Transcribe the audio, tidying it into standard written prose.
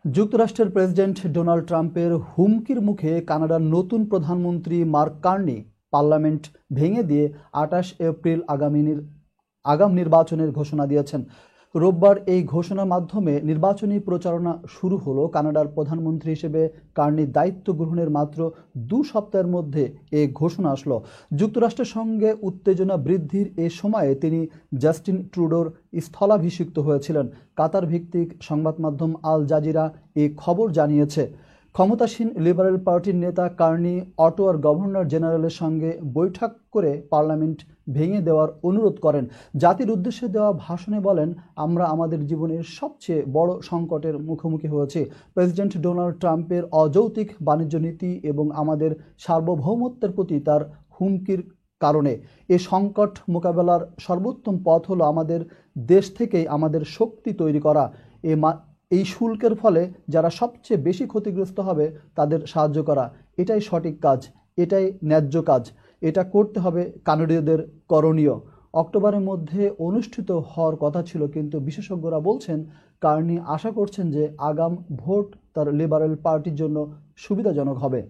যুক্তরাষ্ট্রের president Donald ট্রাম্পের হুমকির মুখে কানাডার নতুন প্রধানমন্ত্রী মার্ক কার্নি পার্লামেন্ট ভেঙে দিয়ে ২৮ এপ্রিল আগাম নির্বাচনের ঘোষণা দিয়েছেন। রোববার এই ঘোষণার মাধ্যমে নির্বাচনী প্রচারণা শুরু হলো। কানাডার প্রধানমন্ত্রী হিসেবে কার্নির দায়িত্ব গ্রহণের মাত্র ২ সপ্তাহের মধ্যে এ ঘোষণা আসলো। যুক্তরাষ্ট্রের সঙ্গে উত্তেজনা বৃদ্ধির এ সময়ে তিনি জাস্টিন ট্রুডোর স্থলাভিষিক্ত হয়েছিলেন। কাতার ভিত্তিক সংবাদ মাধ্যম আল জাজিরা এ খবর জানিয়েছে। ক্ষমতাসীন লিবারেল পার্টির নেতা কার্নি অটোয়ার গভর্নর জেনারেলের সঙ্গে বৈঠক করে পার্লামেন্ট ভেঙে দেওয়ার অনুরোধ করেন। জাতির উদ্দেশ্যে দেওয়া ভাষণে বলেন, আমরা আমাদের জীবনের সবচেয়ে বড় সংকটের মুখোমুখি হয়েছি। প্রেসিডেন্ট ডোনাল্ড ট্রাম্পের অযৌক্তিক বাণিজ্য নীতি এবং আমাদের সার্বভৌমত্বের প্রতি তার হুমকির কারণে এ সংকট মোকাবেলার সর্বোত্তম পথ হলো আমাদের দেশ থেকেই আমাদের শক্তি তৈরি করা। এই শুল্কের ফলে যারা সবচেয়ে বেশি ক্ষতিগ্রস্ত হবে তাদের সাহায্য করা। এটাই সঠিক কাজ, এটাই ন্যায্য কাজ। এটা করতে হবে কানাডীয়দের করণীয়। অক্টোবরের মধ্যে অনুষ্ঠিত হওয়ার কথা ছিল, কিন্তু বিশেষজ্ঞরা বলছেন কার্নি আশা করছেন যে আগাম ভোট তার লিবারেল পার্টির জন্য সুবিধাজনক হবে।